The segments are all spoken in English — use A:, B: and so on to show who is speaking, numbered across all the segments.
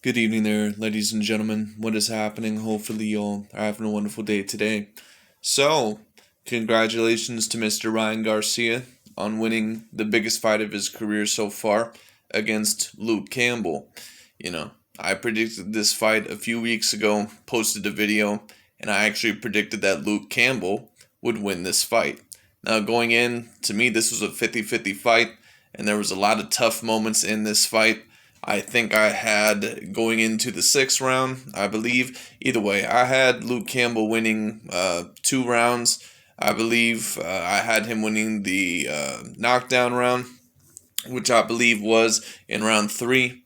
A: Good evening there, ladies and gentlemen. What is happening? Hopefully, y'all are having a wonderful day today. So, congratulations to Mr. Ryan Garcia on winning the biggest fight of his career so far against Luke Campbell. I predicted this fight a few weeks ago, posted a video, and I actually predicted that Luke Campbell would win this fight. Now, going in, to me, this was a 50-50 fight, and there was a lot of tough moments in this fight. I think I had going into the sixth round, I believe. Either way, I had Luke Campbell winning 2 rounds. I believe I had him winning the knockdown round, which I believe was in round three.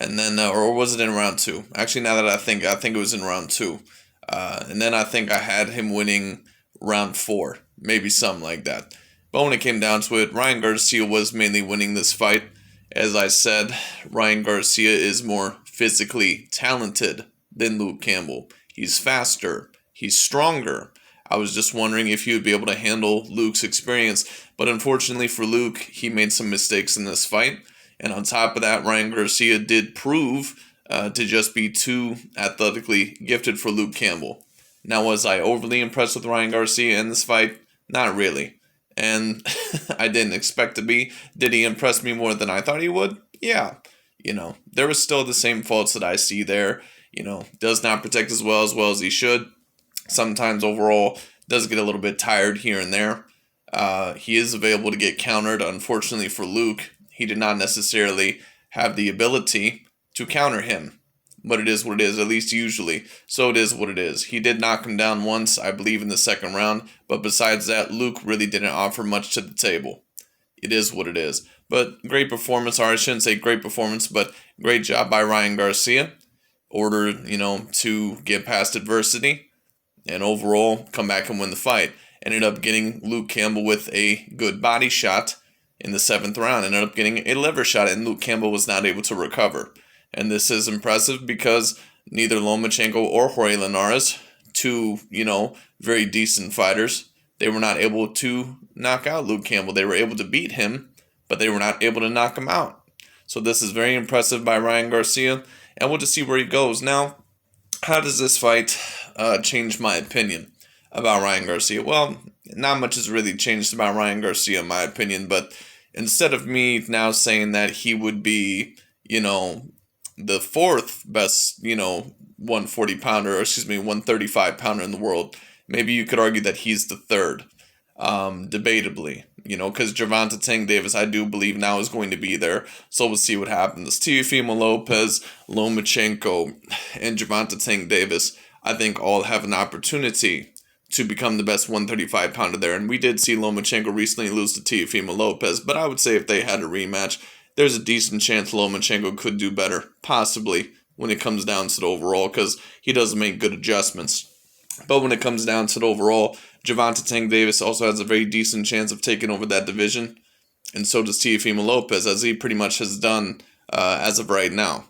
A: And then, or was it in round two? Actually, now that I think it was in round two. And then I think I had him winning round four, maybe something like that. But when it came down to it, Ryan Garcia was mainly winning this fight. As I said, Ryan Garcia is more physically talented than Luke Campbell. He's faster. He's stronger. I was just wondering if he would be able to handle Luke's experience. But unfortunately for Luke, he made some mistakes in this fight. And on top of that, Ryan Garcia did prove to just be too athletically gifted for Luke Campbell. Now, was I overly impressed with Ryan Garcia in this fight? Not really. And I didn't expect to be. Did he impress me more than I thought he would? Yeah. There was still the same faults that I see there. Does not protect as well as he should. Sometimes overall does get a little bit tired here and there. He is available to get countered. Unfortunately for Luke, he did not necessarily have the ability to counter him. But it is what it is, at least usually. So it is what it is. He did knock him down once, I believe, in the second round. But besides that, Luke really didn't offer much to the table. It is what it is. But great performance, or I shouldn't say great performance, but great job by Ryan Garcia. Order, to get past adversity. And overall, come back and win the fight. Ended up getting Luke Campbell with a good body shot in the seventh round. Ended up getting a liver shot, and Luke Campbell was not able to recover. And this is impressive because neither Lomachenko or Jorge Linares, two, very decent fighters, they were not able to knock out Luke Campbell. They were able to beat him, but they were not able to knock him out. So this is very impressive by Ryan Garcia, and we'll just see where he goes. Now, how does this fight change my opinion about Ryan Garcia? Well, not much has really changed about Ryan Garcia in my opinion, but instead of me now saying that he would be, the fourth best, 140 pounder, or 135 pounder in the world. Maybe you could argue that he's the third, debatably, because Gervonta Tank Davis, I do believe now is going to be there. So we'll see what happens. Teofimo Lopez, Lomachenko, and Gervonta Tank Davis, I think all have an opportunity to become the best 135 pounder there. And we did see Lomachenko recently lose to Teofimo Lopez, but I would say if they had a rematch, there's a decent chance Lomachenko could do better, possibly, when it comes down to the overall, because he does make good adjustments. But when it comes down to the overall, Gervonta Tank Davis also has a very decent chance of taking over that division, and so does Teofimo Lopez, as he pretty much has done as of right now.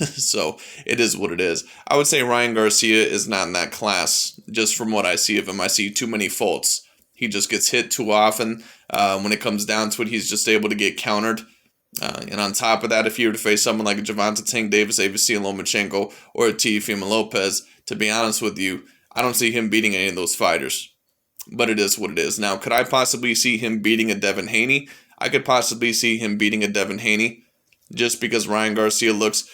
A: So it is what it is. I would say Ryan Garcia is not in that class, just from what I see of him. I see too many faults. He just gets hit too often. When it comes down to it, he's just able to get countered. And on top of that, if you were to face someone like a Gervonta Tank Davis, ABC Lomachenko, or a Teofimo Lopez, to be honest with you, I don't see him beating any of those fighters. But it is what it is. Now, could I possibly see him beating a Devin Haney? I could possibly see him beating a Devin Haney, just because Ryan Garcia looks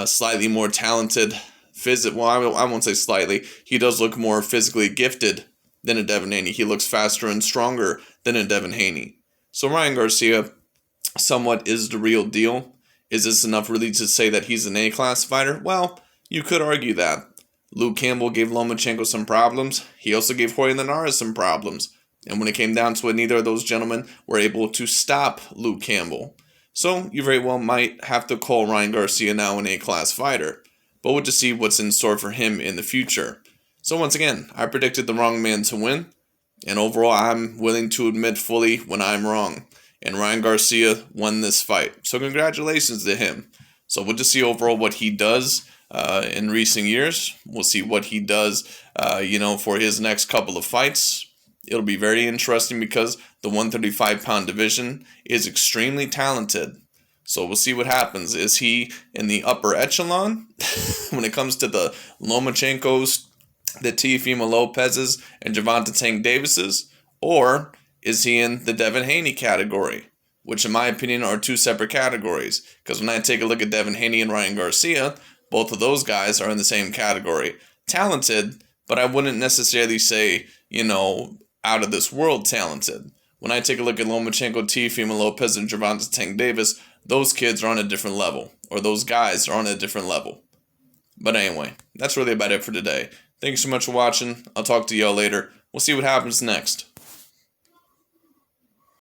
A: slightly more talented. Well, I won't say slightly. He does look more physically gifted than a Devin Haney. He looks faster and stronger than a Devin Haney. So Ryan Garcia somewhat is the real deal. Is this enough really to say that he's an A-class fighter? Well, you could argue that. Luke Campbell gave Lomachenko some problems. He also gave Jorge Linares some problems. And when it came down to it, neither of those gentlemen were able to stop Luke Campbell. So you very well might have to call Ryan Garcia now an A-class fighter. But we'll just see what's in store for him in the future. So once again, I predicted the wrong man to win. And overall, I'm willing to admit fully when I'm wrong. And Ryan Garcia won this fight. So congratulations to him. So we'll just see overall what he does in recent years. We'll see what he does, for his next couple of fights. It'll be very interesting because the 135-pound division is extremely talented. So we'll see what happens. Is he in the upper echelon when it comes to the Lomachenkos, the Teofimo Lopez's, and Gervonta Tank Davis's? Or is he in the Devin Haney category? Which, in my opinion, are two separate categories. Because when I take a look at Devin Haney and Ryan Garcia, both of those guys are in the same category. Talented, but I wouldn't necessarily say, out of this world talented. When I take a look at Lomachenko, Teofimo Lopez, and Gervonta Tank Davis, those kids are on a different level. Or those guys are on a different level. But anyway, that's really about it for today. Thanks so much for watching. I'll talk to y'all later. We'll see what happens next.